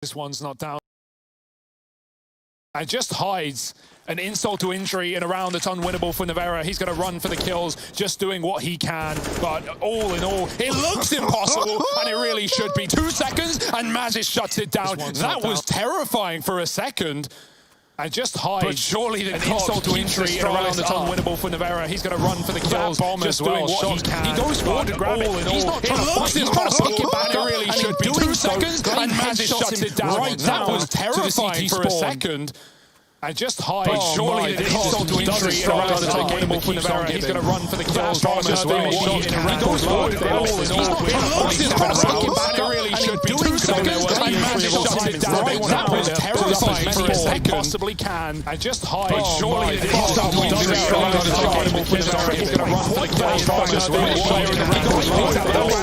This one's not down. And just hides an insult to injury in a round that's unwinnable for Nevera. He's going to run for the kills, just doing what he can. But all in all, it looks impossible, and it really should be. 2 seconds, and Magic shuts it down. That was terrifying for a second. And just hides but surely the an insult to injury in a round that's unwinnable for Nevera. He's going to run for the kills, just doing what he can. He goes forward to grab it. He's not trying to fight, he's trying to pick it back. It really should be. 2 seconds, and Magic shuts it down. That was terrifying for a second. And just hides. But surely the insult to injury in a round that's unwinnable for Nevera. He's going to run for the kills, just doing what he can. He goes forward to grab it. He's not trying to pick it back. It really should be. 2 seconds, and Magic shuts it down. That was terrifying for a second. Possibly can. And just hides. But surely the insult to injury in a round that's unwinnable for Nevera. He's going to run for the kills, just doing what he can. He goes forward to grab it.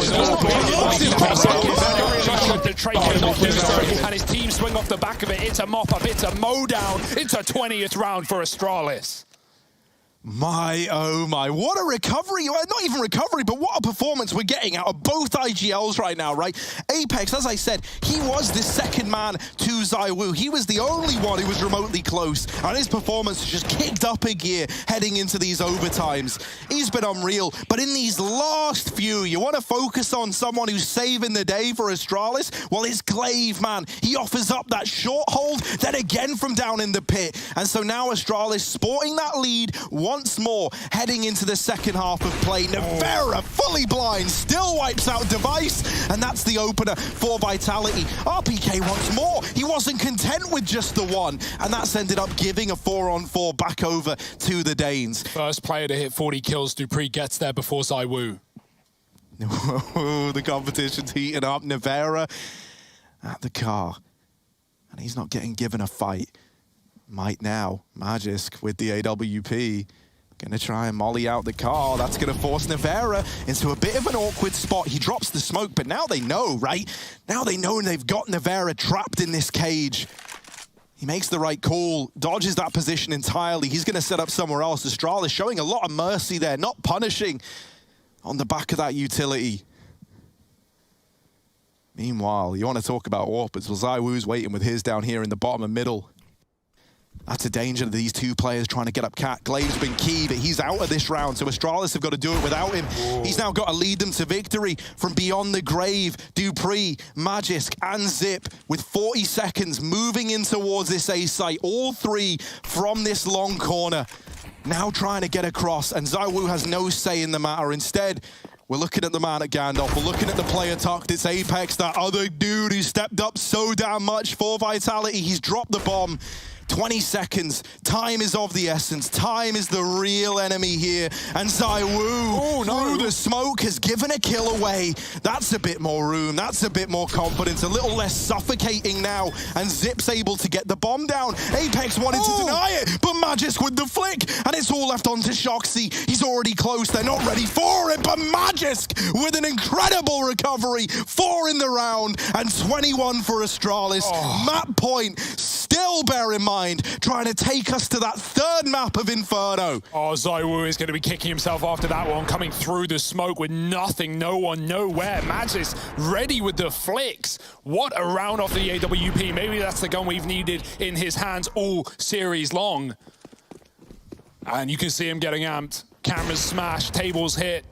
The trade cannot do so, and his team swing off the back of it. It's a mop-up, it's a mow-down, it's a 20th round for Astralis. My, oh my, what a recovery, well, not even recovery, but what a performance we're getting out of both IGLs right now, right? Apex, as I said, he was the second man to ZywOo. He was the only one who was remotely close, and his performance just kicked up a gear heading into these overtimes. He's been unreal, but in these last few, you want to focus on someone who's saving the day for Astralis? Well, it's Glaive, man. He offers up that short hold, then again from down in the pit, and so now Astralis sporting that lead once more, heading into the second half of play. Nevera, fully blind, still wipes out Device, and that's the opener for Vitality. RPK wants more. He wasn't content with just the one, and that's ended up giving a 4-on-4 back over to the Danes. First player to hit 40 kills, Dupree gets there before ZywOo. The competition's heating up. Nevera at the car, and he's not getting given a fight. Might now. Magisk with the AWP. Gonna try and molly out the car. That's gonna force Nevera into a bit of an awkward spot. He drops the smoke, but now they know, right? Now they know they've got Nevera trapped in this cage. He makes the right call, dodges that position entirely. He's gonna set up somewhere else. Astralis showing a lot of mercy there, not punishing on the back of that utility. Meanwhile, you want to talk about AWPers. Well, ZywOo's waiting with his down here in the bottom and middle. That's a danger to these two players trying to get up Cat. Glaive's been key, but he's out of this round, so Astralis have got to do it without him. Whoa. He's now got to lead them to victory from beyond the grave. Dupree, Magisk, and Zip with 40 seconds moving in towards this A site. All three from this long corner. Now trying to get across, and ZywOo has no say in the matter. Instead, we're looking at the man at Gandalf. We're looking at the player tucked. It's Apex, that other dude who stepped up so damn much for Vitality. He's dropped the bomb. 20 seconds. Time is of the essence. Time is the real enemy here. And ZywOo, through the smoke, has given a kill away. That's a bit more room. That's a bit more confidence. A little less suffocating now. And Zip's able to get the bomb down. Apex wanted to deny it, but Magisk with the flick. And it's all left on to Shoxy. He's already close. They're not ready for it, but Magisk with an incredible recovery. 4 in the round and 21 for Astralis. Map point, still bear in mind, trying to take us to that third map of Inferno. Oh, ZywOo is going to be kicking himself after that one, coming through the smoke with nothing, no one, nowhere. Magisk ready with the flicks. What a round off the AWP. Maybe that's the gun we've needed in his hands all series long. And you can see him getting amped. Cameras smashed, tables hit.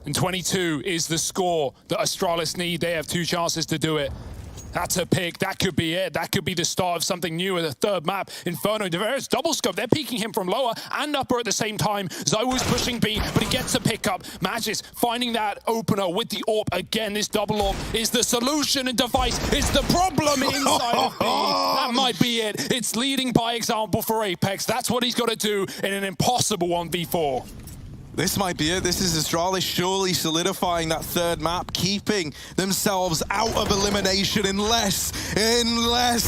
And 22 is the score that Astralis need. They have 2 chances to do it. That's a pick. That could be it. That could be the start of something new in the third map. Inferno, Nevera's double scope. They're peeking him from lower and upper at the same time. ZywOo's pushing B, but he gets a pickup. Magisk finding that opener with the AWP. Again, this double AWP is the solution, and Device is the problem inside of B. That might be it. It's leading by example for Apex. That's what he's got to do in an impossible 1v4. This might be it. This is Astralis surely solidifying that third map, keeping themselves out of elimination unless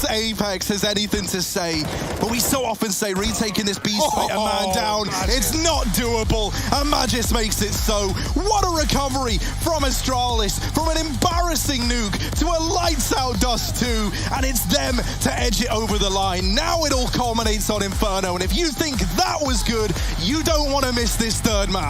Apex has anything to say. But we so often say retaking this B site, a man down, it's not doable, and Magisk makes it so. What a recovery from Astralis, from an embarrassing nuke to a lights out Dust 2, and it's them to edge it over the line. Now it all culminates on Inferno, and if you think that was good, you don't want to miss this third map.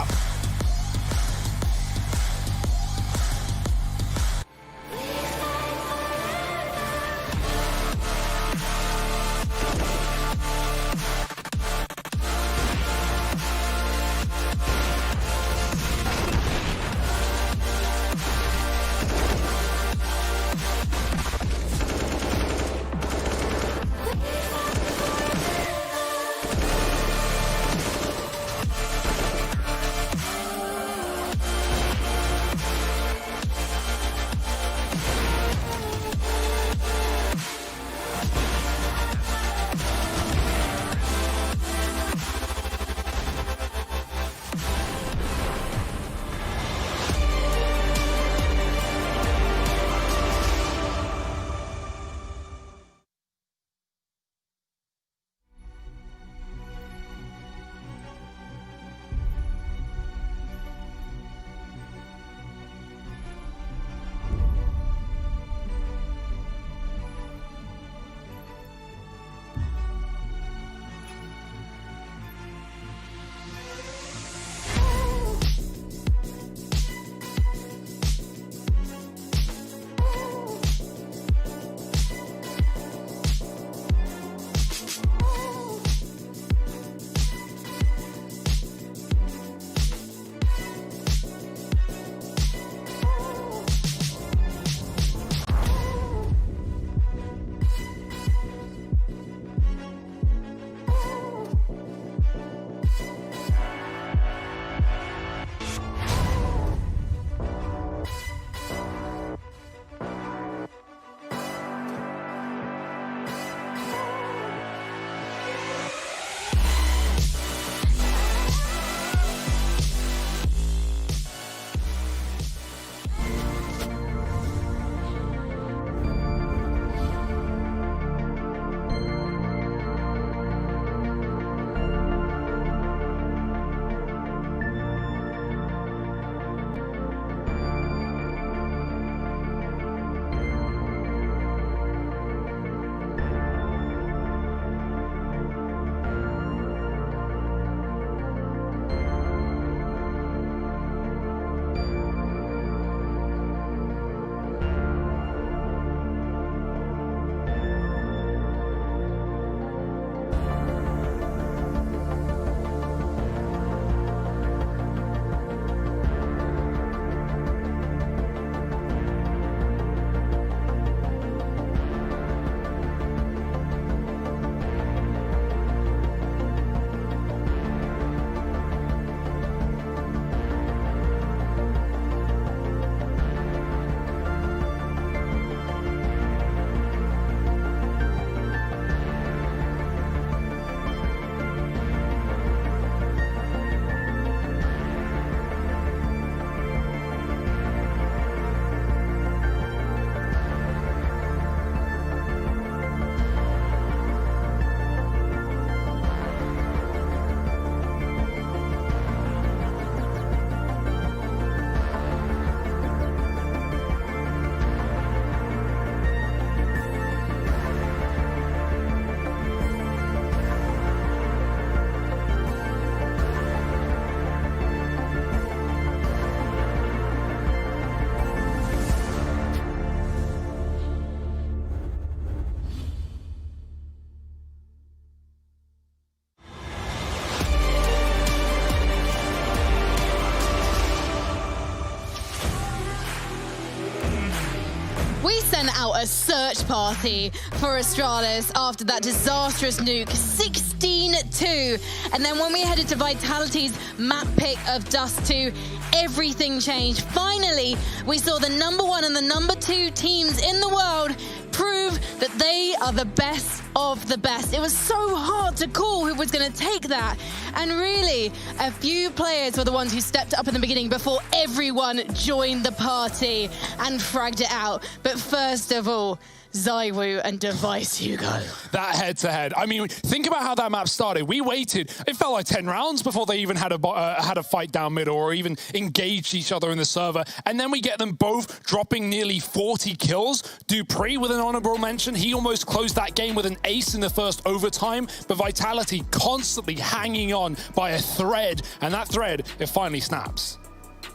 sent out a search party for Astralis after that disastrous nuke, 16-2. And then when we headed to Vitality's map pick of Dust 2, everything changed. Finally, we saw the #1 and the #2 teams in the world prove that they are the best of the best. It was so hard to call who was going to take that. And really, a few players were the ones who stepped up in the beginning before everyone joined the party and fragged it out. But first of all, ZywOo and Device, Hugo. That head-to-head. I mean, think about how that map started. We waited, it felt like 10 rounds before they even had a fight down middle or even engaged each other in the server. And then we get them both dropping nearly 40 kills. Dupree with an honorable mention. He almost closed that game with an ace in the first overtime. But Vitality constantly hanging on by a thread. And that thread, it finally snaps.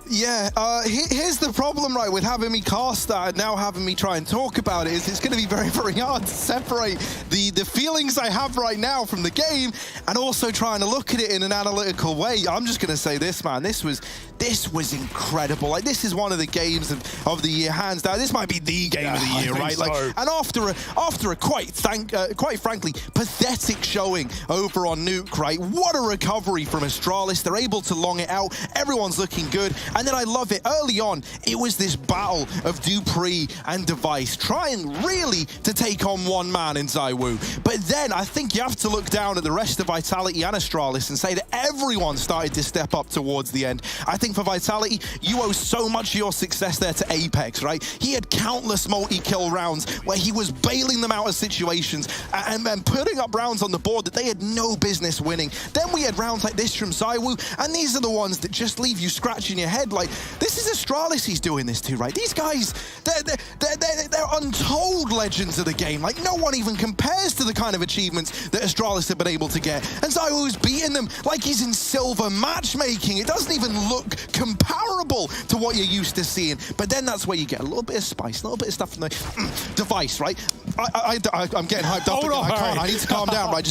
Yeah, here's the problem, right, with having me cast that and now having me try and talk about it, is it's going to be very, very hard to separate the feelings I have right now from the game and also trying to look at it in an analytical way. I'm just going to say this, man, this was incredible. Like, this is one of the games of the year, hands down. This might be the game of the year, right? So. Like, and after a quite frankly pathetic showing over on Nuke, right? What a recovery from Astralis. They're able to long it out. Everyone's looking good. And then I love it. Early on, it was this battle of Dupree and Device, trying really to take on one man in ZywOo. But then I think you have to look down at the rest of Vitality and Astralis and say that everyone started to step up towards the end. I think for Vitality, you owe so much of your success there to Apex, right? He had countless multi-kill rounds where he was bailing them out of situations and putting up rounds on the board that they had no business winning. Then we had rounds like this from ZywOo, and these are the ones that just leave you scratching your head. Like, this is Astralis he's doing this to, right? These guys, they're untold legends of the game. Like, no one even compares to the kind of achievements that Astralis have been able to get. And ZywOo's beating them like he's in silver matchmaking. It doesn't even look comparable to what you're used to seeing. But then that's where you get a little bit of spice, a little bit of stuff from the Device, right? I'm getting hyped up. I can't. I need to calm down, right?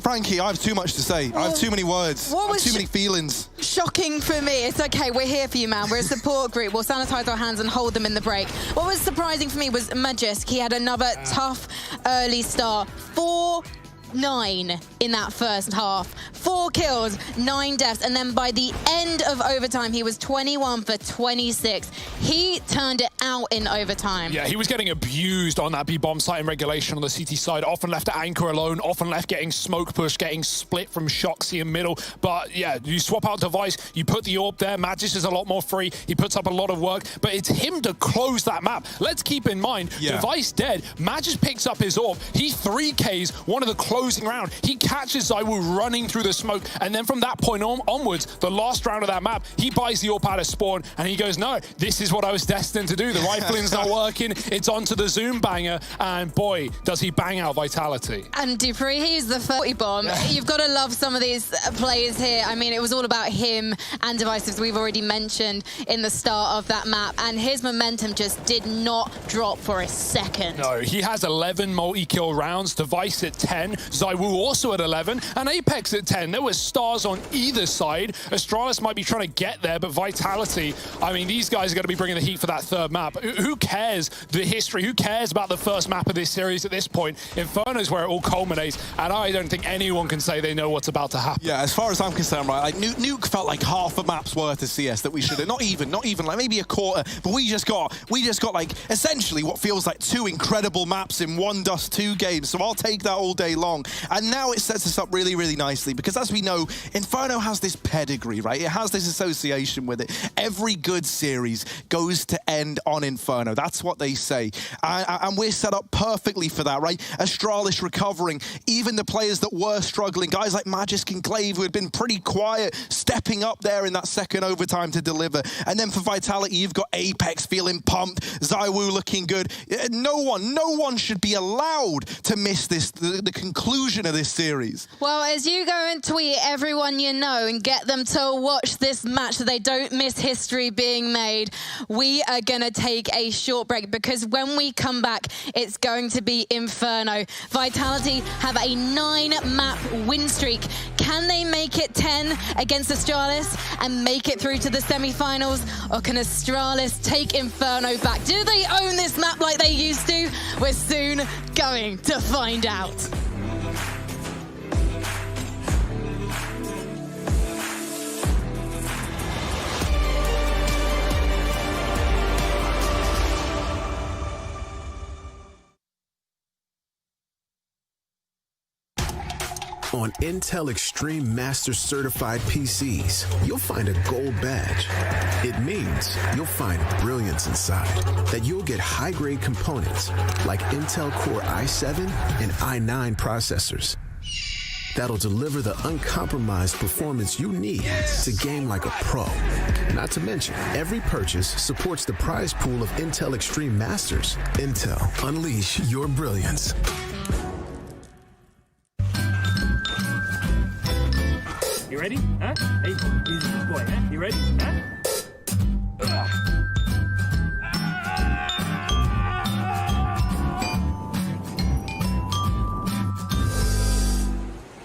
Frankie, I have too much to say. I have too many words. I have too many feelings. Shocking for me. It's okay. We're here for you, man. We're a support group. We'll sanitize our hands and hold them in the break. What was surprising for me was Magisk. He had another tough early start. 4-9 in that first half. 4 kills, 9 deaths, and then by the end of overtime, he was 21 for 26. He turned it out in overtime. Yeah, he was getting abused on that B-bomb site in regulation on the CT side, often left to anchor alone, often left getting smoke push, getting split from Shoxy in middle. But yeah, you swap out Device, you put the AWP there, Magisk is a lot more free, he puts up a lot of work, but it's him to close that map. Let's keep in mind, Device dead, Magisk picks up his AWP, he 3Ks one of the closing round, he catches ZywOo running through the smoke, and then from that point onwards, the last round of that map, he buys the AWP out of spawn, and he goes, no, this is what I was destined to do. The rifling's not working, it's onto the Zoom banger, and boy, does he bang out Vitality. And Dupree, he's the 40 bomb. You've got to love some of these players here. I mean, it was all about him and Device, as we've already mentioned in the start of that map, and his momentum just did not drop for a second. No, he has 11 multi-kill rounds, Device at 10, ZywOo also at 11, and Apex at 10. There was stars on either side. Astralis might be trying to get there, but Vitality, I mean, these guys are going to be bringing the heat for that third map. Who cares the history? Who cares about the first map of this series at this point? Inferno's where it all culminates, and I don't think anyone can say they know what's about to happen. Yeah, as far as I'm concerned, right, like Nuke felt like half a map's worth of CS that we should have, not even, like maybe a quarter, but we just got like essentially what feels like 2 incredible maps in one Dust 2 game, so I'll take that all day long. And now it sets us up really, really nicely, because as we know, Inferno has this pedigree, right? It has this association with it. Every good series goes to end on Inferno. That's what they say. And we're set up perfectly for that, right? Astralis recovering, even the players that were struggling, guys like Magisk and Glaive, who had been pretty quiet, stepping up there in that second overtime to deliver. And then for Vitality, you've got Apex feeling pumped, ZywOo looking good. No one should be allowed to miss this, the conclusion conclusion of this series. Well, as you go and tweet everyone you know and get them to watch this match so they don't miss history being made, we are going to take a short break because when we come back, it's going to be Inferno. Vitality have a 9-map win streak. Can they make it 10 against Astralis and make it through to the semi-finals? Or can Astralis take Inferno back? Do they own this map like they used to? We're soon going to find out. On Intel Extreme Master Certified PCs, you'll find a gold badge. It means you'll find brilliance inside, that you'll get high-grade components like Intel Core i7 and i9 processors that'll deliver the uncompromised performance you need to game like a pro. Not to mention, every purchase supports the prize pool of Intel Extreme Masters. Intel, unleash your brilliance. You ready? Huh? Hey, he's a good boy, huh? You ready? Huh?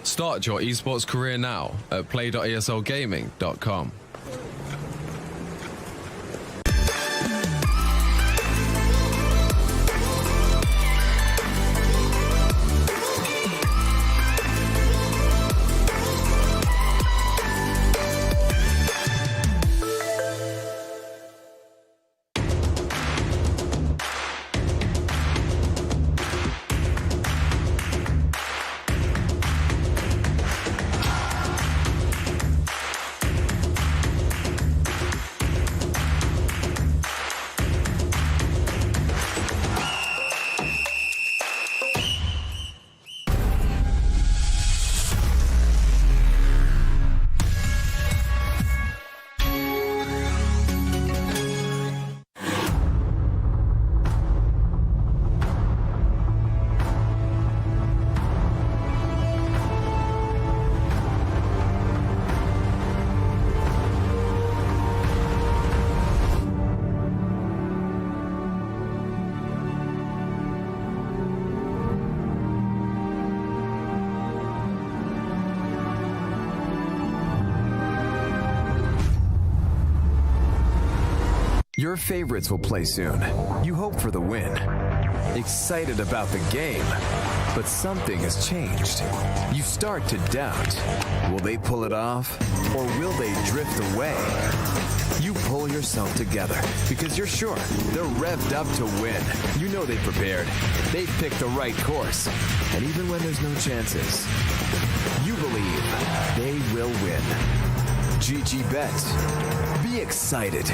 Start your esports career now at play.eslgaming.com. Your favorites will play soon. You hope for the win. Excited about the game. But something has changed. You start to doubt. Will they pull it off? Or will they drift away? You pull yourself together because you're sure they're revved up to win. You know they've prepared. They've picked the right course. And even when there's no chances, you believe they will win. GG Bet. Be excited.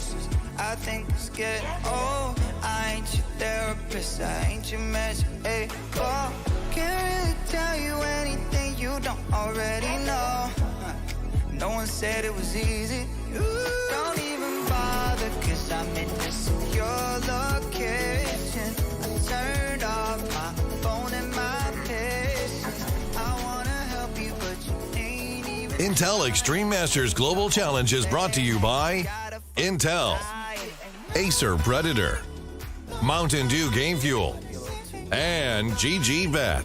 excuses. I think it's getting old. I ain't your therapist, I ain't your measure. Hey, oh, can't really tell you anything you don't already know. No one said it was easy. Don't even bother, cause I'm in this your location. I turned off my phone and my patience. I wanna help you, but you ain't even. Intel Extreme Masters Global Challenge is brought to you by Intel, Acer Predator, Mountain Dew Game Fuel, and GG Bet.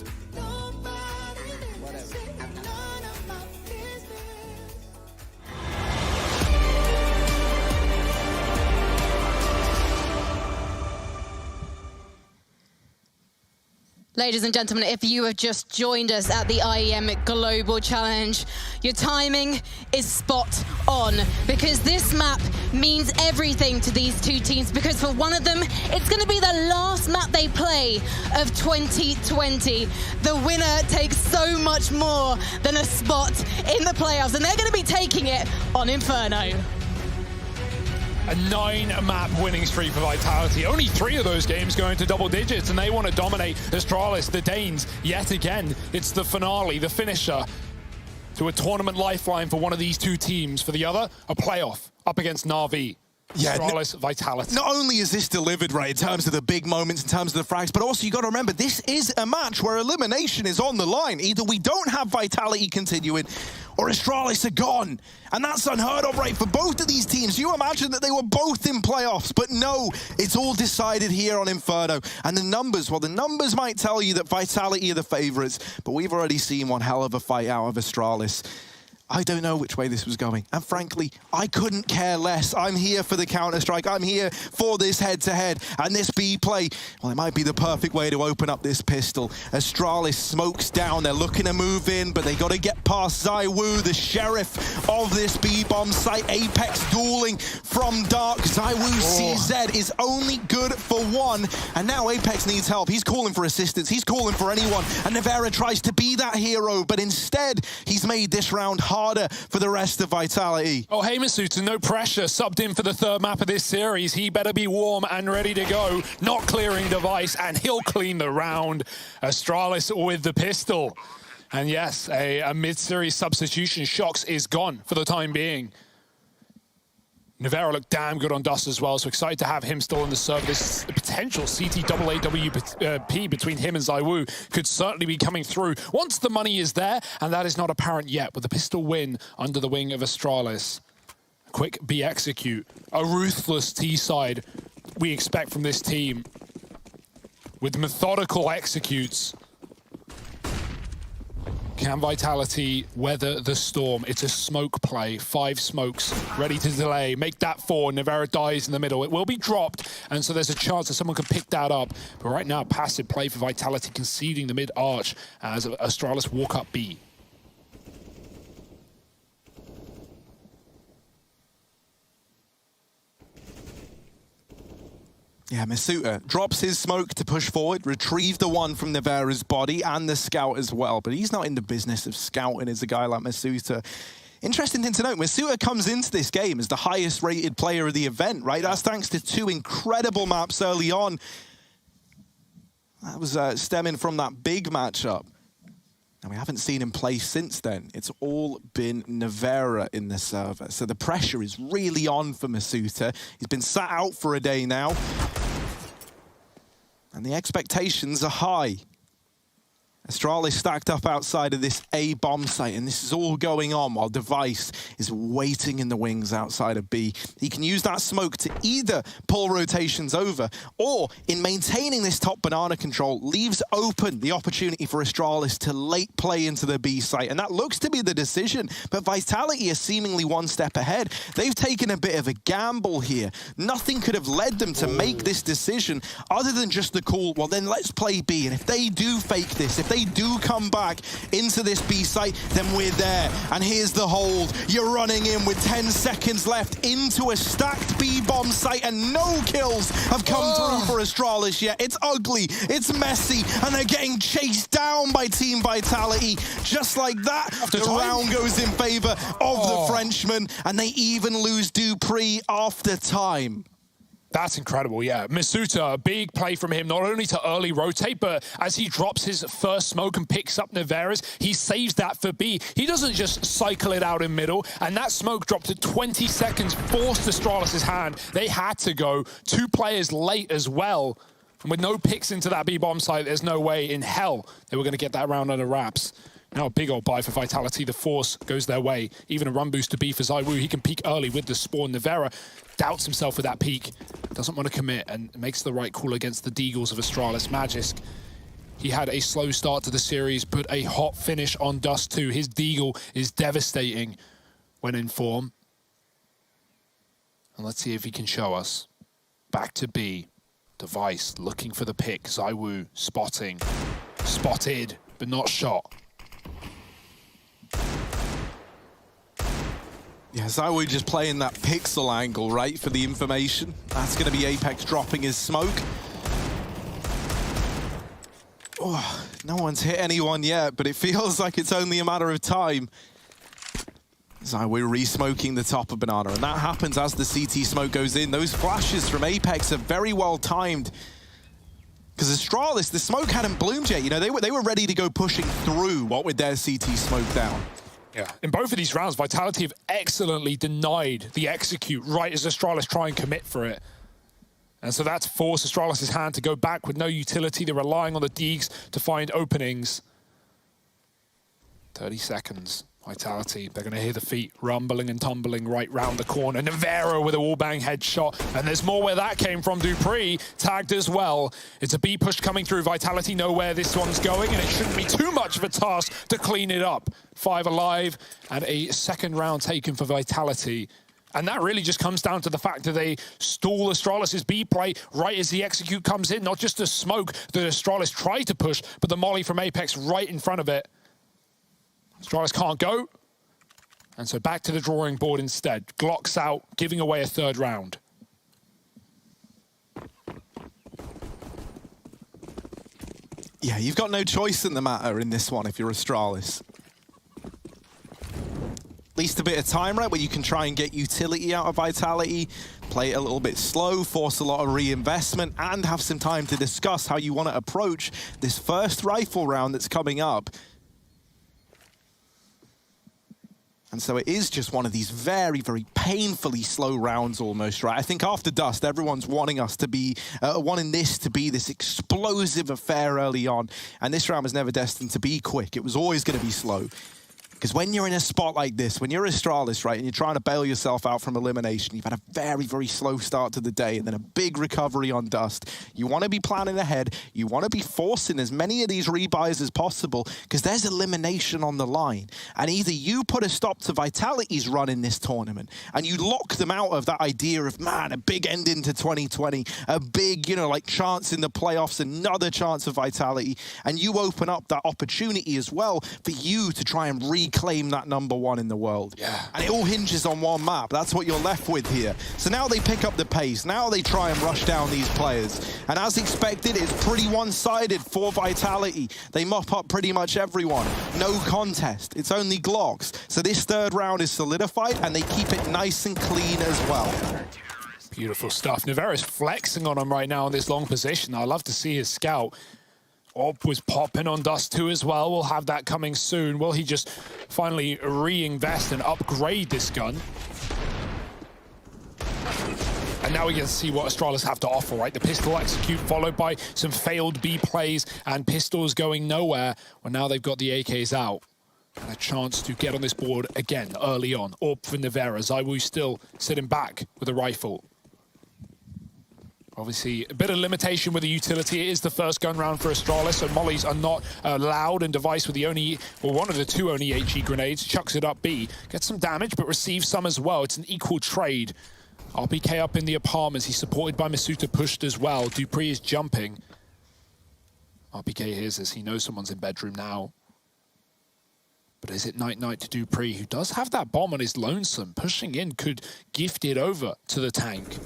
Ladies and gentlemen, if you have just joined us at the IEM Global Challenge, your timing is spot on, because this map means everything to these two teams, because for one of them, it's going to be the last map they play of 2020. The winner takes so much more than a spot in the playoffs, and they're going to be taking it on Inferno. A 9-map winning streak for Vitality. Only 3 of those games going to double digits, and they want to dominate Astralis, the Danes, yet again. It's the finale, the finisher to a tournament lifeline for one of these two teams. For the other, a playoff up against Na'Vi. Yeah, Astralis, Vitality. Not only is this delivered right in terms of the big moments, in terms of the frags, but also you got to remember this is a match where elimination is on the line. Either we don't have Vitality continuing, or Astralis are gone, and that's unheard of, right, for both of these teams. You imagine that they were both in playoffs, but no, it's all decided here on Inferno. And the numbers, well, the numbers might tell you that Vitality are the favorites, but we've already seen one hell of a fight out of Astralis. I don't know which way this was going, and frankly, I couldn't care less. I'm here for the Counter-Strike. I'm here for this head-to-head, and this B play, well, it might be the perfect way to open up this pistol. Astralis smokes down. They're looking to move in, but they got to get past ZywOo, the sheriff of this B-bomb site. Apex dueling from Dark. ZywOo CZ is only good for one, and now Apex needs help. He's calling for assistance. He's calling for anyone, and Nevera tries to be that hero, but instead, he's made this round harder for the rest of Vitality. Oh, hey, Masuta, no pressure. Subbed in for the 3rd map of this series. He better be warm and ready to go. Not clearing device, and he'll clean the round. Astralis with the pistol. And yes, a mid-series substitution. Shox is gone for the time being. Nevera looked damn good on Dust as well, so excited to have him still in the server. This potential CTAAWP between him and ZywOo could certainly be coming through once the money is there, and that is not apparent yet with the pistol win under the wing of Astralis. Quick B execute. A ruthless T-side we expect from this team with methodical executes. Can Vitality weather the storm? It's a smoke play. 5 smokes ready to delay. Make that 4. Nevera dies in the middle. It will be dropped, and so there's a chance that someone can pick that up. But right now, passive play for Vitality, conceding the mid-arch as Astralis walk up B. Yeah, Masuta drops his smoke to push forward, retrieve the one from Nevera's body and the scout as well, but he's not in the business of scouting as a guy like Masuta. Interesting thing to note, Masuta comes into this game as the highest rated player of the event, right? That's thanks to 2 incredible maps early on. That was stemming from that big matchup. And we haven't seen him play since then. It's all been Nevera in the server. So the pressure is really on for Masuta. He's been sat out for a day now. And the expectations are high. Astralis stacked up outside of this A bomb site, and this is all going on while Device is waiting in the wings outside of B. He can use that smoke to either pull rotations over, or in maintaining this top banana control, leaves open the opportunity for Astralis to late play into the B site, and that looks to be the decision. But Vitality is seemingly one step ahead. They've taken a bit of a gamble here. Nothing could have led them to make this decision other than just the call, well then let's play B, and if they do fake this, if they they do come back into this B site, then we're there. And here's the hold. You're running in with 10 seconds left into a stacked B bomb site, and no kills have come through for Astralis yet. It's ugly, it's messy, and they're getting chased down by Team Vitality. Just like that, the round goes in favor of the Frenchman, and they even lose Dupree after time. That's incredible, yeah. Masuta, a big play from him, not only to early rotate, but as he drops his first smoke and picks up Navarez, he saves that for B. He doesn't just cycle it out in middle, and that smoke dropped to 20 seconds, forced Astralis' hand. They had to go 2 players late as well. And with no picks into that B-bomb site, there's no way in hell they were going to get that round under wraps. Now a big old buy for Vitality. The Force goes their way. Even a run boost to B for ZywOo. He can peek early with the spawn. Navera doubts himself with that peek. Doesn't want to commit and makes the right call against the Deagles of Astralis. Magisk, he had a slow start to the series, but a hot finish on Dust 2. His Deagle is devastating when in form. And let's see if he can show us. Back to B. Device looking for the pick. ZywOo spotting. Spotted, but not shot. Yeah, ZywOo just playing that pixel angle, right, for the information. That's going to be Apex dropping his smoke. Oh, no one's hit anyone yet, but it feels like it's only a matter of time. ZywOo re-smoking the top of Banana, and that happens as the CT smoke goes in. Those flashes from Apex are very well timed. Because Astralis, the smoke hadn't bloomed yet. You know, they were ready to go pushing through, what with their CT smoke down. Yeah, in both of these rounds, Vitality have excellently denied the execute right as Astralis try and commit for it. And so that's forced Astralis' hand to go back with no utility. They're relying on the Deags to find openings. 30 seconds. Vitality, they're going to hear the feet rumbling and tumbling right round the corner. Navera with a wallbang headshot, and there's more where that came from. Dupree tagged as well. It's a B push coming through. Vitality know where this one's going, and it shouldn't be too much of a task to clean it up. 5 alive, and a second round taken for Vitality. And that really just comes down to the fact that they stall Astralis' B play right as the execute comes in. Not just the smoke that Astralis tried to push, but the molly from Apex right in front of it. Astralis can't go, and so back to the drawing board instead. Glocks out, giving away a third round. Yeah, you've got no choice in the matter in this one if you're Astralis. At least a bit of time, right, where you can try and get utility out of Vitality, play it a little bit slow, force a lot of reinvestment, and have some time to discuss how you want to approach this first rifle round that's coming up. And so it is just one of these very, very painfully slow rounds almost, right? I think after Dust, everyone's wanting us to be, wanting this to be this explosive affair early on. And this round was never destined to be quick. It was always going to be slow. Because when you're in a spot like this, when you're Astralis, right, and you're trying to bail yourself out from elimination, you've had a very, very slow start to the day and then a big recovery on Dust. You want to be planning ahead. You want to be forcing as many of these rebuys as possible because there's elimination on the line. And either you put a stop to Vitality's run in this tournament and you lock them out of that idea of, man, a big ending to 2020, a big, you know, like chance in the playoffs, another chance of Vitality, and you open up that opportunity as well for you to try and reclaim that #1 in the world. Yeah. And it all hinges on one map. That's what you're left with here. So now they pick up the pace. Now they try and rush down these players. And as expected, it's pretty one-sided for Vitality. They mop up pretty much everyone. No contest. It's only Glocks. So this third round is solidified, and they keep it nice and clean as well. Beautiful stuff. Navera's flexing on him right now in this long position. I love to see his scout. Orb was popping on Dust 2 as well. We'll have that coming soon. Will he just finally reinvest and upgrade this gun? And now we get to see what Astralis have to offer, right? The pistol execute followed by some failed B plays and pistols going nowhere. Well, now they've got the AKs out. And a chance to get on this board again early on. Orb for Navera. ZywOo still sitting back with a rifle. Obviously, a bit of limitation with the utility. It is the first gun round for Astralis, so mollies are not allowed, and Device with the only, well, one of the 2 only HE grenades, chucks it up B. Gets some damage, but receives some as well. It's an equal trade. RPK up in the apartments. He's supported by Masuta, pushed as well. Dupree is jumping. RPK hears this. He knows someone's in bedroom now. But is it Night to Dupree, who does have that bomb on his lonesome? Pushing in could gift it over to the tank.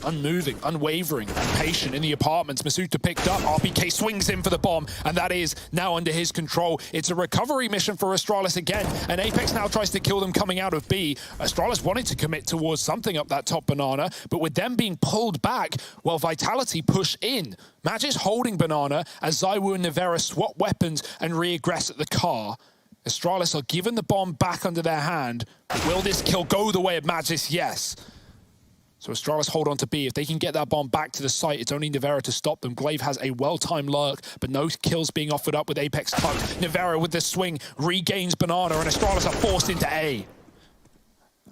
Unmoving, unwavering, and patient in the apartments. Masuta picked up. RPK swings in for the bomb, and that is now under his control. It's a recovery mission for Astralis again, and Apex now tries to kill them coming out of B. Astralis wanted to commit towards something up that top Banana, but with them being pulled back, while Vitality push in. Match is holding Banana as ZywOo and Nivera swap weapons and reaggress at the car. Astralis are given the bomb back under their hand. Will this kill go the way of Magis? Yes. So Astralis hold on to B. If they can get that bomb back to the site, it's only Nivera to stop them. Glaive has a well-timed lurk, but no kills being offered up with Apex tucked. Nivera with the swing regains Banana, and Astralis are forced into A.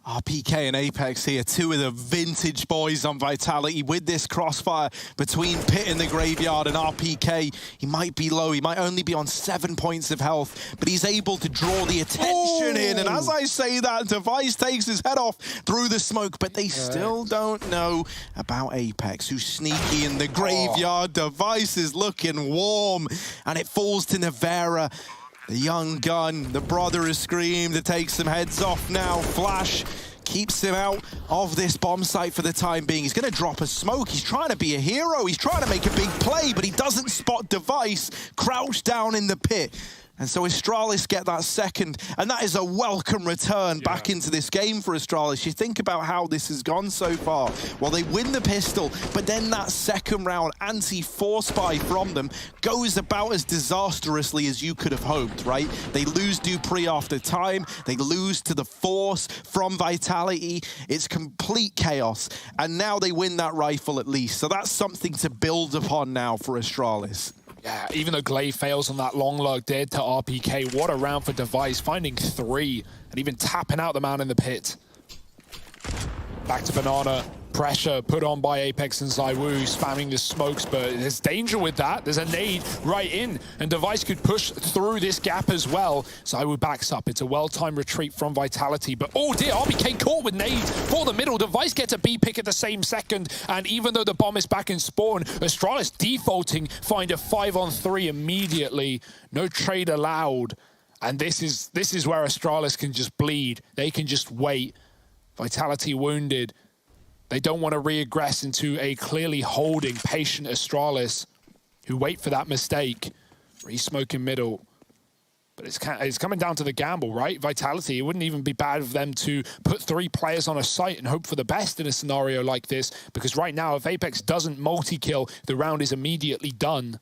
RPK and Apex here, two of the vintage boys on Vitality with this crossfire between Pit in the graveyard and RPK. He might be low, he might only be on 7 points of health, but he's able to draw the attention in. And as I say that, Device takes his head off through the smoke, but they still don't know about Apex, who's sneaky in the graveyard. Device is looking warm, and it falls to Nivera. The young gun, the brother has screamed to take some heads off now. Flash keeps him out of this bomb site for the time being. He's going to drop a smoke. He's trying to be a hero. He's trying to make a big play, but he doesn't spot Device crouched down in the pit. And so Astralis get that second, and that is a welcome return back into this game for Astralis. You think about how this has gone so far. Well, they win the pistol, but then that second round anti-force buy from them goes about as disastrously as you could have hoped, right? They lose Dupree after time. They lose to the force from Vitality. It's complete chaos, and now they win that rifle at least. So that's something to build upon now for Astralis. Yeah, even though Glaive fails on that long lurk dead to RPK, what a round for Device, finding 3 and even tapping out the man in the pit. Back to Banana. Pressure put on by Apex and ZywOo, spamming the smokes, but there's danger with that. There's a nade right in, and Device could push through this gap as well. ZywOo backs up. It's a well-timed retreat from Vitality, but oh dear, RPK caught with nades for the middle. Device gets a B pick at the same second, and even though the bomb is back in spawn, Astralis defaulting, find a 5-on-3 immediately. No trade allowed, and this is where Astralis can just bleed. They can just wait. Vitality wounded. They don't want to reaggress into a clearly holding, patient Astralis who wait for that mistake. Re-smoke in middle. But it's coming down to the gamble, right? Vitality, it wouldn't even be bad of them to put 3 players on a site and hope for the best in a scenario like this, because right now, if Apex doesn't multi-kill, the round is immediately done.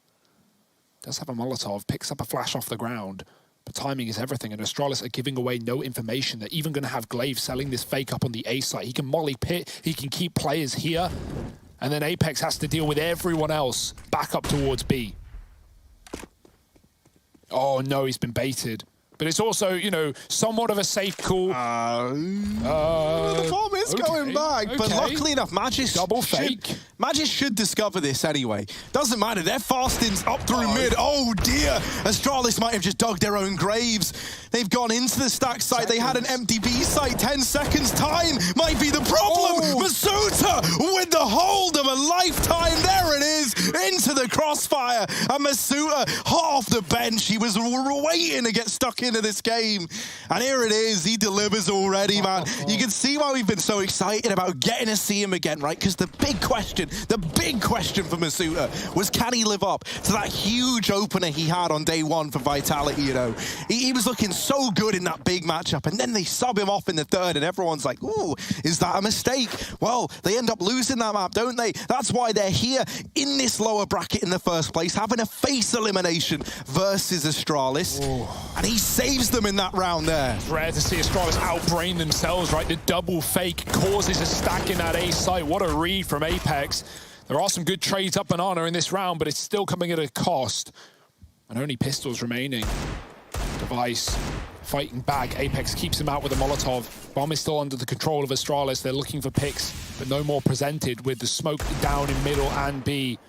Does have a Molotov, picks up a flash off the ground. But timing is everything, and Astralis are giving away no information. They're even going to have Glaive selling this fake up on the A site. He can molly Pit, he can keep players here, and then Apex has to deal with everyone else back up towards B. Oh no, he's been baited. But it's also, you know, somewhat of a safe call. The bomb is going back, but luckily enough, Magis should discover this anyway. Doesn't matter, they're fasting up through mid. Oh dear, Astralis might have just dug their own graves. They've gone into the stack site. They had an empty B site. 10 seconds time might be the problem. Masuta with the hold of a lifetime. There it is, into the crossfire. And Masuta hot off the bench. He was waiting to get stuck into this game. And here it is, he delivers already, man. You can see why we've been so excited about getting to see him again, right? Because the big question for Masuta was, can he live up to that huge opener he had on day 1 for Vitality, you know? He was looking so good in that big matchup, and then they sub him off in the 3rd, and everyone's like, ooh, is that a mistake? Well, they end up losing that map, don't they? That's why they're here in this lower bracket in the first place, having a face elimination versus Astralis. Ooh. And he saves them in that round there. It's rare to see Astralis outbrain themselves, right? The double fake causes a stack in that A site. What a read from Apex. There are some good trades up Banana in this round, but it's still coming at a cost. And only pistols remaining. Device fighting back. Apex keeps him out with a Molotov. Bomb is still under the control of Astralis. They're looking for picks, but no more presented with the smoke down in middle and B.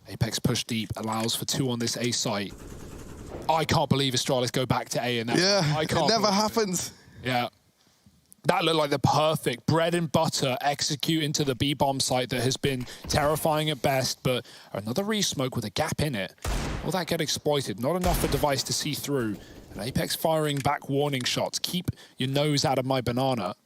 Apex push deep, allows for 2 on this A site. I can't believe Astralis go back to A in that. Yeah, I can't. It never happens. Yeah. That looked like the perfect bread and butter execute into the B-bomb site that has been terrifying at best, but another re-smoke with a gap in it. Will that get exploited? Not enough for Device to see through. And Apex firing back warning shots. Keep your nose out of my banana.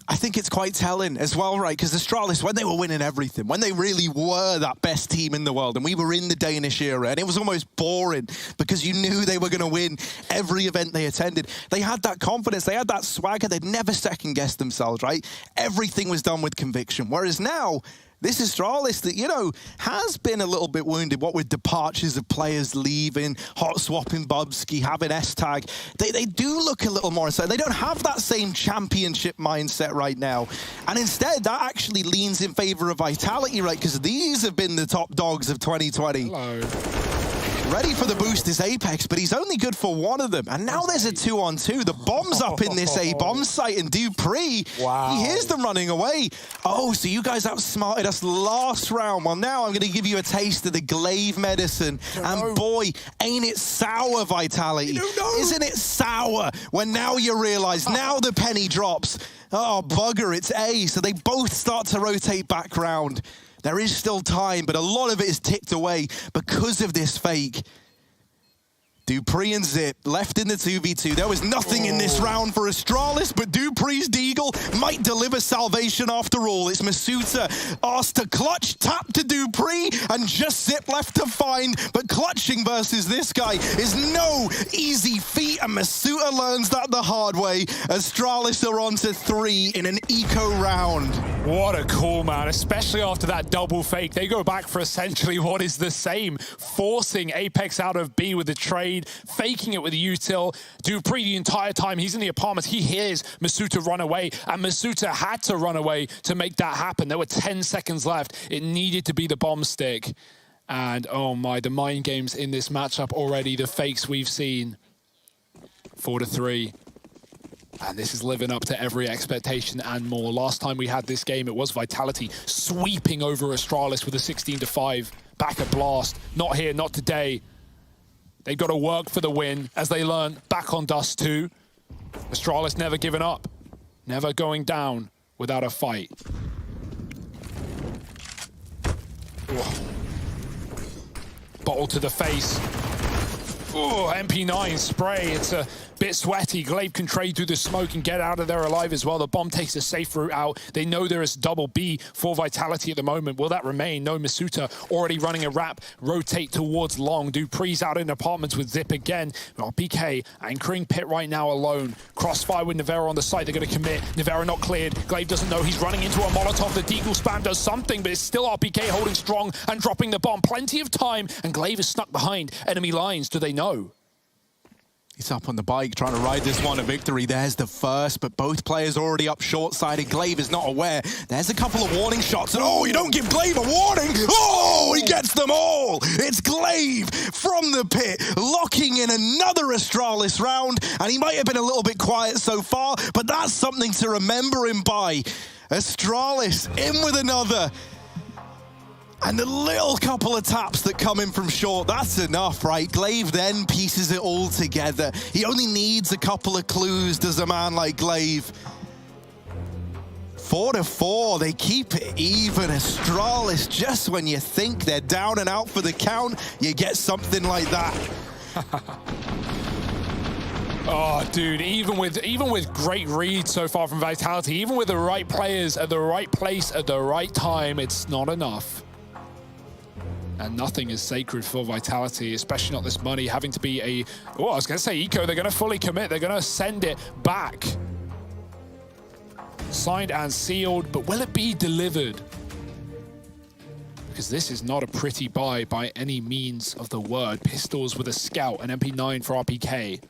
I think it's quite telling as well, right? Because Astralis, when they were winning everything, when they really were that best team in the world, and we were in the Danish era, and it was almost boring because you knew they were going to win every event they attended. They had that confidence, they had that swagger, they'd never second-guess themselves, right? Everything was done with conviction. Whereas now, this Astralis that, you know, has been a little bit wounded, what with departures of players leaving, hot swapping Bubsky, having S-Tag. They do look a little more inside. They don't have that same championship mindset right now. And instead, that actually leans in favor of Vitality, right? Because these have been the top dogs of 2020. Hello. Ready for the boost is Apex, but he's only good for one of them. And now there's a 2-on-2. The bomb's up in this A-bomb site, and Dupree, he hears them running away. Oh, so you guys outsmarted us last round. Well, now I'm going to give you a taste of the glaive medicine. And boy, ain't it sour, Vitality. Isn't it sour when now you realize, now the penny drops. Oh, bugger, it's A. So they both start to rotate back round. There is still time, but a lot of it is ticked away because of this fake. Dupree and Zip left in the 2v2. There was nothing in this round for Astralis, but Dupree's Deagle might deliver salvation after all. It's Masuta asked to clutch, tap to Dupree, and just Zip left to find. But clutching versus this guy is no easy feat, and Masuta learns that the hard way. Astralis are on to 3 in an eco round. What a call, man, especially after that double fake. They go back for essentially what is the same, forcing Apex out of B with the trade, faking it with the util. Dupree, the entire time he's in the apartments, he hears Masuta run away, and Masuta had to run away to make that happen. There were 10 seconds left. It needed to be the bomb stick. And oh my, the mind games in this matchup already, the fakes we've seen. 4-3. And this is living up to every expectation and more. Last time we had this game, it was Vitality sweeping over Astralis with a 16-5. Back at Blast. Not here, not today. They've got to work for the win, as they learn back on Dust 2. Astralis never giving up. Never going down without a fight. Ooh. Bottle to the face. Oh, MP9 spray. It's a bit sweaty. Glaive can trade through the smoke and get out of there alive as well. The bomb takes a safe route out. They know there is double B for Vitality at the moment. Will that remain? No, Masuta already running a wrap. Rotate towards long. Dupree's out in apartments with Zip again. Well, PK anchoring pit right now alone. Crossfire with Nivera on the site. They're going to commit. Nivera not cleared. Glaive doesn't know. He's running into a Molotov. The Deagle spam does something, but it's still RPK holding strong and dropping the bomb. Plenty of time, and Glaive is stuck behind enemy lines. Do they know? He's up on the bike, trying to ride this one to victory. There's the first, but both players already up short-sided. Glaive is not aware. There's a couple of warning shots, and oh, you don't give Glaive a warning! Oh, he gets them all! It's Glaive from the pit, locking in another Astralis round, and he might have been a little bit quiet so far, but that's something to remember him by. Astralis in with another. And the little couple of taps that come in from short, that's enough, right? Glaive then pieces it all together. He only needs a couple of clues, does a man like Glaive. 4-4, they keep it even. Astralis, just when you think they're down and out for the count, you get something like that. Oh, dude, even with great reads so far from Vitality, even with the right players at the right place at the right time, it's not enough. And nothing is sacred for Vitality, especially not this money having to be a... Oh, I was going to say eco. They're going to fully commit. They're going to send it back. Signed and sealed, but will it be delivered? Because this is not a pretty buy by any means of the word. Pistols with a scout, an MP9 for RPK.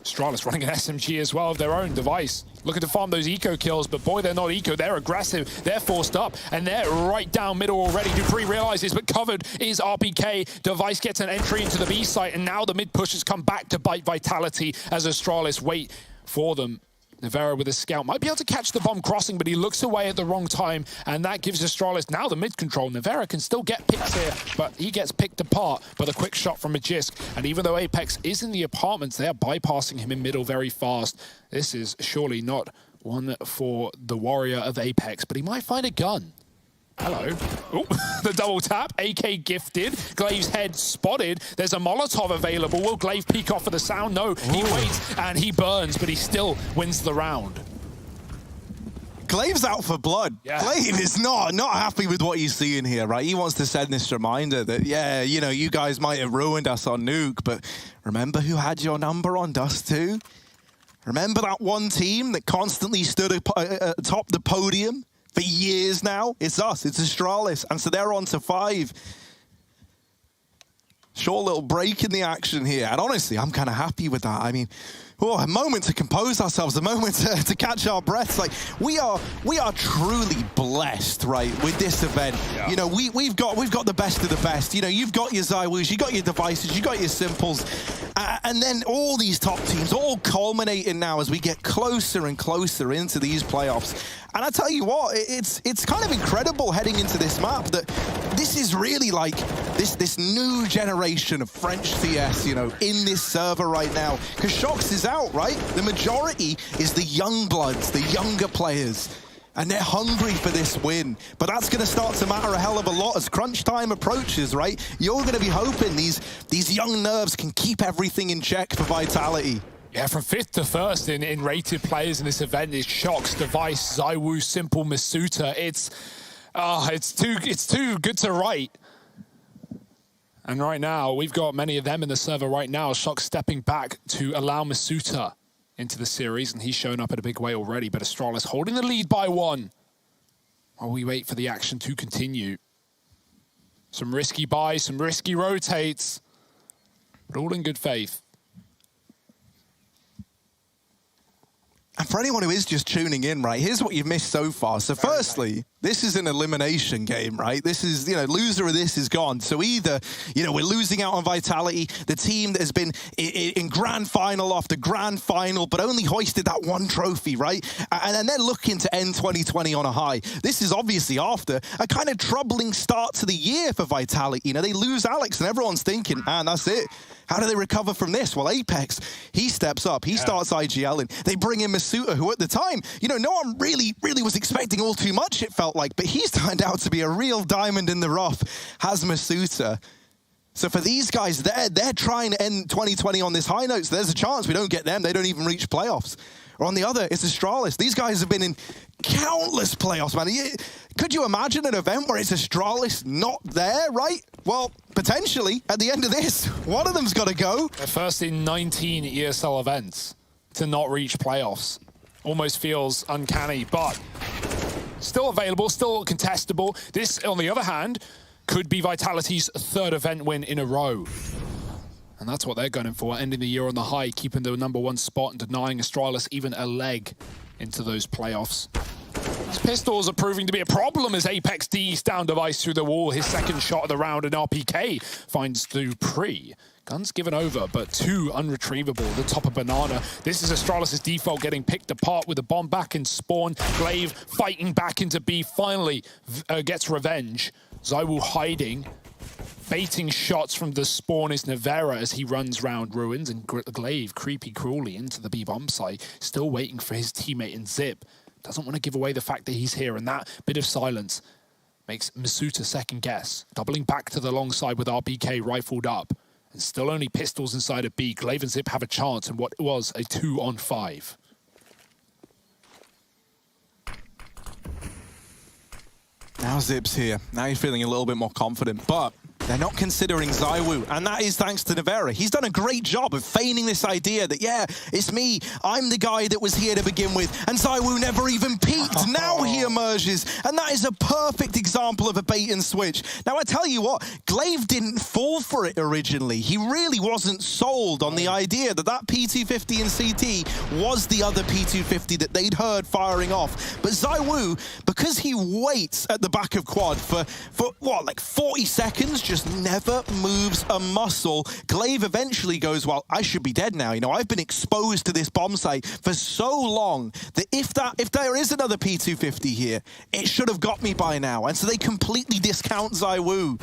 Astralis running an SMG as well of their own device. Looking to farm those eco kills, but boy, they're not eco. They're aggressive. They're forced up, and they're right down middle already. Dupree realizes, but covered is RPK. Device gets an entry into the B site, and now the mid pushers come back to bite Vitality as Astralis wait for them. Nevera with a scout might be able to catch the bomb crossing, but he looks away at the wrong time, and that gives Astralis now the mid control. Nevera can still get picks here, but he gets picked apart by the quick shot from Magisk. And even though Apex is in the apartments, they are bypassing him in middle very fast. This is surely not one for the warrior of Apex, but he might find a gun. Hello. Oh, the double tap. AK gifted. Glaive's head spotted. There's a Molotov available. Will Glaive peek off for the sound? No. He waits and he burns, but he still wins the round. Glaive's out for blood. Yeah. Glaive is not happy with what he's seeing here, right? He wants to send this reminder that, yeah, you know, you guys might have ruined us on Nuke, but remember who had your number on Dust 2? Remember that one team that constantly stood atop the podium? For years now, it's us, it's Astralis, and so they're on to 5. Short little break in the action here, and honestly, I'm kind of happy with that. I mean, a moment to compose ourselves, a moment to catch our breaths. Like, we are truly blessed, right, with this event. Yeah. You know, we've got the best of the best. You know, you've got your ZywOos, you got your Devices, you got your Simples, and then all these top teams all culminating now as we get closer and closer into these playoffs. And I tell you what, it's kind of incredible heading into this map that this is really like this new generation of French CS, you know, in this server right now. Because Shox is out, right? The majority is the young bloods, the younger players. And they're hungry for this win. But that's going to start to matter a hell of a lot as crunch time approaches, right? You're going to be hoping these young nerves can keep everything in check for Vitality. Yeah, from 5th to 1st in rated players in this event is Shox, Device, ZywOo, Simple, Masuta. It's too good to write. And right now, we've got many of them in the server right now. Shox stepping back to allow Masuta into the series, and he's shown up in a big way already. But Astralis holding the lead by 1 while we wait for the action to continue. Some risky buys, some risky rotates, but all in good faith. And for anyone who is just tuning in, right, here's what you've missed so far. So firstly, this is an elimination game, right? This is, you know, loser of this is gone. So either, you know, we're losing out on Vitality, the team that has been in grand final after grand final, but only hoisted that 1 trophy, right? And they're looking to end 2020 on a high. This is obviously after a kind of troubling start to the year for Vitality. You know, they lose Alex and everyone's thinking, man, that's it. How do they recover from this? Well, Apex, he steps up. He starts IGLing. They bring in Masuta, who at the time, you know, no one really was expecting all too much, it felt like. But he's turned out to be a real diamond in the rough, has Masuta. So for these guys, they're trying to end 2020 on this high note. So there's a chance we don't get them. They don't even reach playoffs. Or on the other, it's Astralis. These guys have been in countless playoffs, man. Could you imagine an event where it's Astralis not there, right? Well, potentially, at the end of this, one of them's got to go. They're first in 19 ESL events to not reach playoffs. Almost feels uncanny, but still available, still contestable. This, on the other hand, could be Vitality's 3rd event win in a row. And that's what they're gunning for, ending the year on the high, keeping the #1 spot and denying Astralis even a leg into those playoffs. These pistols are proving to be a problem as Apex D's down Device through the wall. His 2nd shot of the round, and RPK finds Dupree. Guns given over, but 2 unretrievable. The top of Banana. This is Astralis' default getting picked apart with the bomb back in spawn. Glaive fighting back into B, finally gets revenge. ZywOo hiding. Baiting shots from the spawn is Nevera as he runs round Ruins, and Glaive creepy crawly into the B bomb site, still waiting for his teammate in Zip. Doesn't want to give away the fact that he's here, and that bit of silence makes Masuta second guess. Doubling back to the long side with RPK rifled up, and still only pistols inside of B. Glaive and Zip have a chance in what was a 2-on-5. Now Zip's here. Now you're feeling a little bit more confident, but they're not considering ZywOo, and that is thanks to Nevera. He's done a great job of feigning this idea that, yeah, it's me, I'm the guy that was here to begin with, and ZywOo never even peeked. Now he emerges, and that is a perfect example of a bait and switch. Now, I tell you what, Glaive didn't fall for it originally. He really wasn't sold on the idea that that P250 in CT was the other P250 that they'd heard firing off. But ZywOo, because he waits at the back of quad for what, like 40 seconds, just just never moves a muscle. Glaive eventually goes, well, I should be dead now. You know, I've been exposed to this bomb site for so long that if there is another P250 here, it should have got me by now. And so they completely discount ZywOo.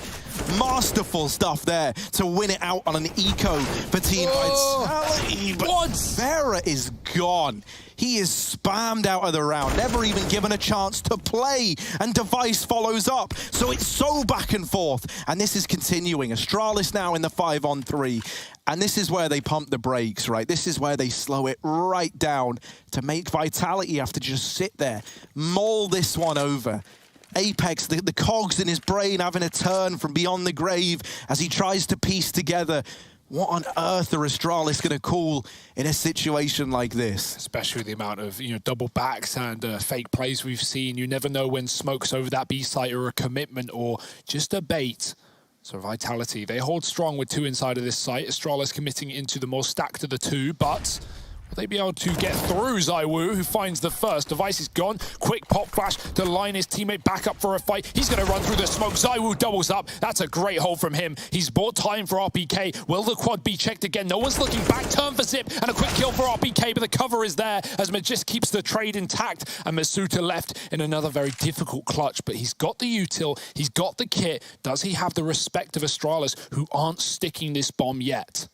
Masterful stuff there to win it out on an eco for Team Vitality. But Vera is gone. He is spammed out of the round, never even given a chance to play, and Device follows up. So it's so back and forth, and this is continuing. Astralis now in the 5-on-3, and this is where they pump the brakes, right? This is where they slow it right down to make Vitality have to just sit there, maul this one over. Apex, the cogs in his brain having a turn from beyond the grave as he tries to piece together what on earth are Astralis going to call in a situation like this? Especially the amount of, you know, double backs and fake plays we've seen. You never know when smoke's over that B site or a commitment or just a bait. So Vitality, they hold strong with 2 inside of this site. Astralis committing into the more stacked of the 2, but will they be able to get through ZywOo, who finds the first? Device is gone. Quick pop flash to line his teammate back up for a fight. He's going to run through the smoke. ZywOo doubles up. That's a great hold from him. He's bought time for RPK. Will the quad be checked again? No one's looking back. Turn for Zip and a quick kill for RPK, but the cover is there as Magist keeps the trade intact, and Masuta left in another very difficult clutch, but he's got the util. He's got the kit. Does he have the respect of Astralis, who aren't sticking this bomb yet?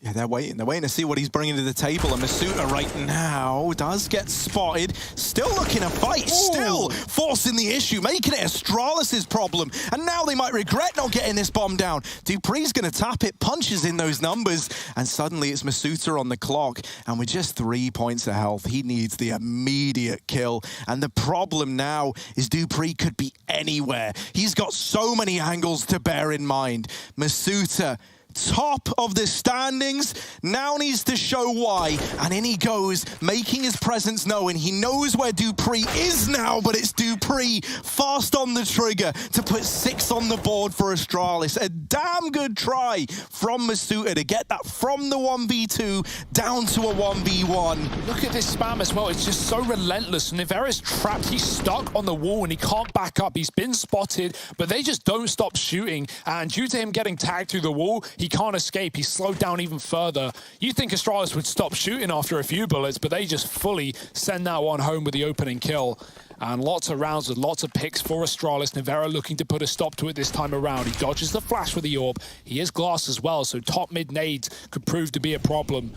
Yeah, they're waiting to see what he's bringing to the table, and Masuta right now does get spotted. Still looking to fight, still forcing the issue, making it Astralis' problem, and now they might regret not getting this bomb down. dupree's gonna tap it, punches in those numbers, and suddenly it's Masuta on the clock, and with just 3 points of health, he needs the immediate kill, and the problem now is dupree could be anywhere. He's got so many angles to bear in mind. Masuta, top of the standings, now needs to show why, and in he goes, making his presence known. He knows where dupree is now, but it's dupree fast on the trigger to put 6 on the board for Astralis. A damn good try from Masuta to get that from the 1v2 down to a 1v1. Look at this spam as well. It's just so relentless. Nivera's trapped. He's stuck on the wall and he can't back up. He's been spotted, but they just don't stop shooting, and due to him getting tagged through the wall, he can't escape. He's slowed down even further. You think Astralis would stop shooting after a few bullets, but they just fully send that one home with the opening kill. And lots of rounds with lots of picks for Astralis. Nivera looking to put a stop to it this time around. He dodges the flash with the orb. He is glass as well, so top mid nades could prove to be a problem.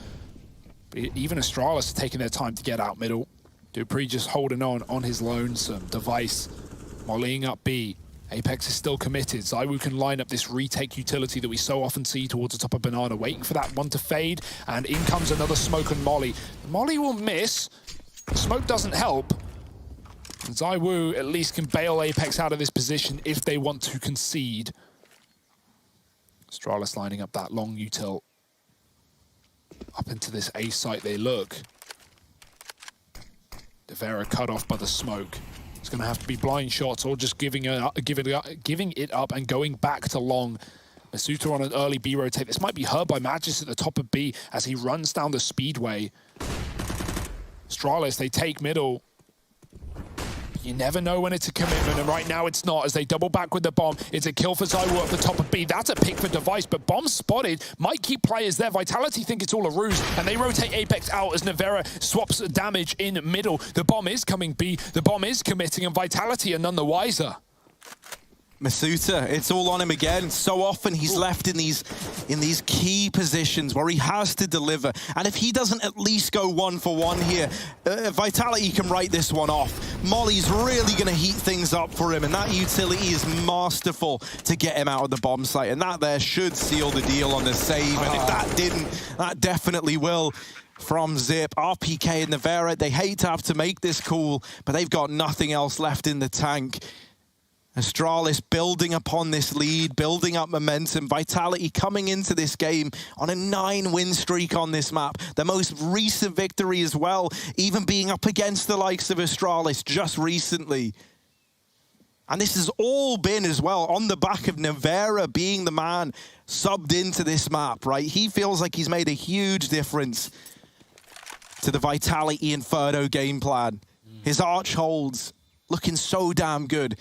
But even Astralis taking their time to get out middle. dupree just holding on his lonesome. Device mollying up B. Apex is still committed. ZywOo can line up this retake utility that we so often see towards the top of Banana, waiting for that one to fade, and in comes another smoke and molly. Molly will miss. The smoke doesn't help. And ZywOo at least can bail Apex out of this position if they want to concede. Astralis lining up that long util. Up into this A site they look. Nivera cut off by the smoke. It's going to have to be blind shots or just giving it up and going back to long. Masuta on an early B rotate. This might be hurt by Magist at the top of B as he runs down the speedway. Astralis, they take middle. You never know when it's a commitment, and right now it's not, as they double back with the bomb. It's a kill for ZywOo at the top of B. That's a pick for Device, but bomb spotted. Might keep players there. Vitality think it's all a ruse, and they rotate Apex out as Nivera swaps damage in middle. The bomb is coming B. The bomb is committing, and Vitality are none the wiser. Masuta, it's all on him again. So often he's left in these key positions where he has to deliver. And if he doesn't at least go 1-for-1 here, Vitality can write this one off. Molly's really going to heat things up for him, and that utility is masterful to get him out of the bomb site. And that there should seal the deal on the save. And if that didn't, that definitely will. From Zip, RPK and Nivera, they hate to have to make this call, but they've got nothing else left in the tank. Astralis building upon this lead, building up momentum. Vitality coming into this game on a 9-win streak on this map. The most recent victory as well, even being up against the likes of Astralis just recently. And this has all been as well on the back of Nivera being the man subbed into this map, right? He feels like he's made a huge difference to the Vitality Inferno game plan. His arch holds looking so damn good.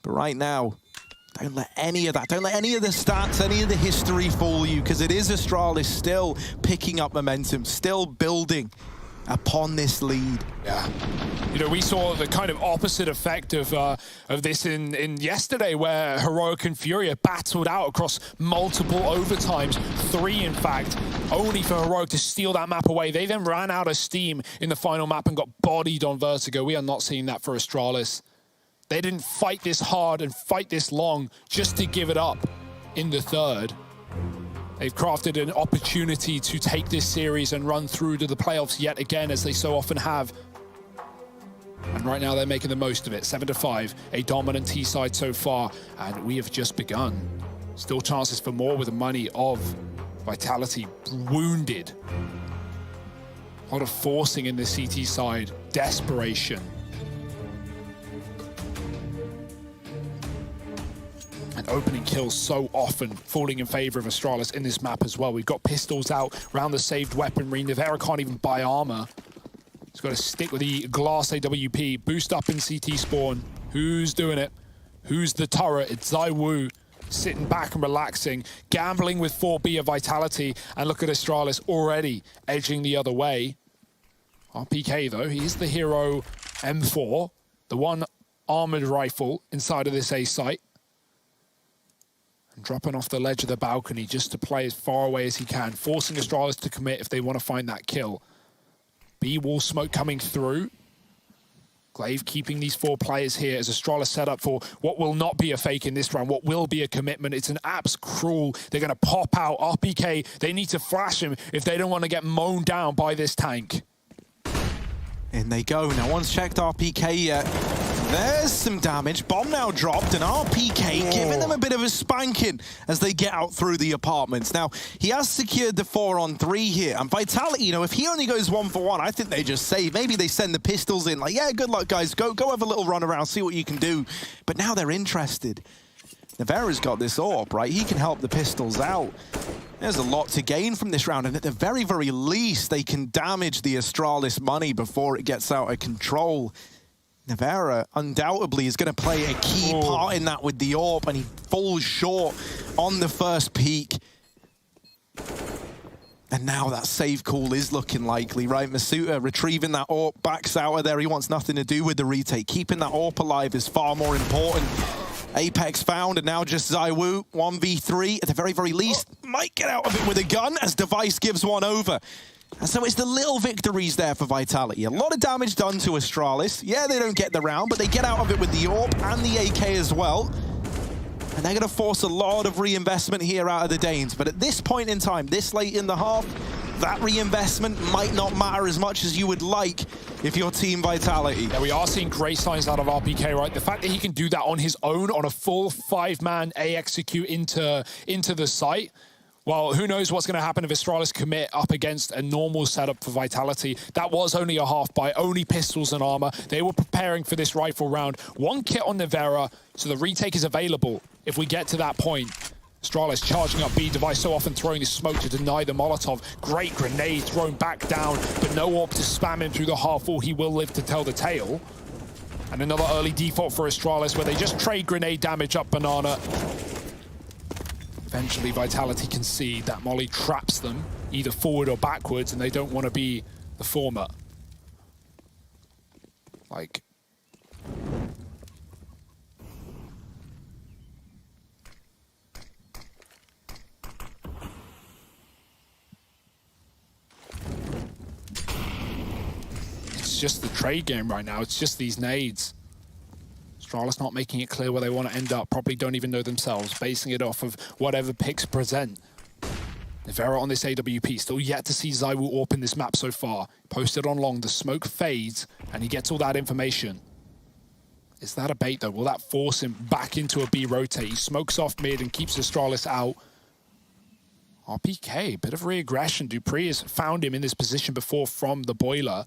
But right now, Don't let any of that, don't let any of the stats, any of the history fool you, because it is Astralis still picking up momentum, still building upon this lead. Yeah. You know, we saw the kind of opposite effect of this in yesterday, where Heroic and Furia battled out across multiple overtimes, 3 in fact, only for Heroic to steal that map away. They then ran out of steam in the final map and got bodied on Vertigo. We are not seeing that for Astralis. They didn't fight this hard and fight this long just to give it up in the third. They've crafted an opportunity to take this series and run through to the playoffs yet again, as they so often have. And right now they're making the most of it. 7-5, a dominant T side so far, and we have just begun. Still chances for more with the money of Vitality wounded. A lot of forcing in the CT side, desperation. And opening kills so often falling in favor of Astralis in this map as well. We've got pistols out around the saved weaponry. Nevera can't even buy armor. He's got to stick with the glass AWP. Boost up in CT spawn. Who's doing it? Who's the turret? It's ZywOo sitting back and relaxing, gambling with 4B of Vitality. And look at Astralis already edging the other way. RPK though, he's the hero M4, the one armored rifle inside of this A site. And dropping off the ledge of the balcony just to play as far away as he can, forcing Astralis to commit if they want to find that kill. B-wall smoke coming through. Glaive keeping these 4 players here as Astralis set up for what will not be a fake in this round, what will be a commitment. It's an abs cruel. They're going to pop out. RPK, they need to flash him if they don't want to get mown down by this tank. In they go. No one's checked RPK yet. There's some damage. Bomb now dropped, and RPK giving them a bit of a spanking as they get out through the apartments. Now, he has secured the 4-on-3 here, and Vitality, you know, if he only goes 1-for-1, I think they just save. Maybe they send the pistols in, like, yeah, good luck, guys. Go have a little run around, see what you can do. But now they're interested. Nevera's got this AWP, right? He can help the pistols out. There's a lot to gain from this round, and at the very, very least, they can damage the Astralis money before it gets out of control. Nevera undoubtedly is going to play a key part in that with the AWP, and he falls short on the first peak. And now that save call is looking likely, right? Masuta retrieving that AWP, backs out of there. He wants nothing to do with the retake. Keeping that AWP alive is far more important. Apex found, and now just ZywOo, 1v3 at the very, very least. Might get out of it with a gun as Device gives one over. And so it's the little victories there for Vitality. A lot of damage done to Astralis. Yeah, they don't get the round, but they get out of it with the AWP and the AK as well. And they're going to force a lot of reinvestment here out of the Danes. But at this point in time, this late in the half, that reinvestment might not matter as much as you would like if you're Team Vitality. Yeah, we are seeing great signs out of RPK, right? The fact that he can do that on his own, on a full 5-man A execute into the site. Well, who knows what's going to happen if Astralis commit up against a normal setup for Vitality. That was only a half buy, only pistols and armor. They were preparing for this rifle round. 1 kit on Nevera, so the retake is available if we get to that point. Astralis charging up B. Device so often throwing the smoke to deny the Molotov. Great grenade thrown back down, but no AWP to spam him through the half wall. He will live to tell the tale. And another early default for Astralis where they just trade grenade damage up Banana. Eventually, Vitality can see that Molly traps them either forward or backwards, and they don't want to be the former. Like... It's just the trade game right now. It's just these nades. Astralis not making it clear where they want to end up. Probably don't even know themselves, basing it off of whatever picks present. Nevera on this AWP, still yet to see ZywOo AWP in this map so far. Posted on long, the smoke fades, and he gets all that information. Is that a bait though? Will that force him back into a B rotate? He smokes off mid and keeps Astralis out. RPK, bit of re-aggression. Dupree has found him in this position before from the boiler.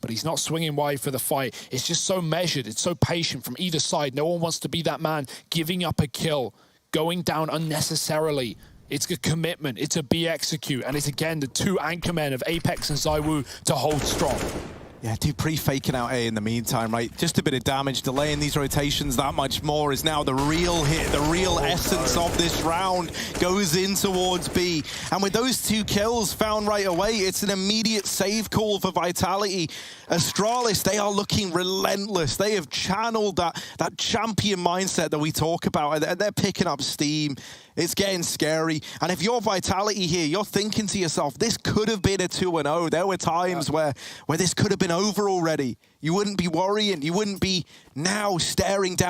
But he's not swinging wide for the fight. It's just so measured. It's so patient from either side. No one wants to be that man giving up a kill, going down unnecessarily. It's a commitment. It's a B execute. And it's, again, the 2 anchormen of Apex and ZywOo to hold strong. Yeah, Dupree faking out A in the meantime, right? Just a bit of damage, delaying these rotations that much more is now the real hit, the real essence of this round goes in towards B. And with those 2 kills found right away, it's an immediate save call for Vitality. Astralis, they are looking relentless. They have channeled that champion mindset that we talk about, and they're picking up steam. It's getting scary. And if you're Vitality here, you're thinking to yourself, this could have been a 2-0. There were times where this could have been over already. You wouldn't be worrying. You wouldn't be now staring down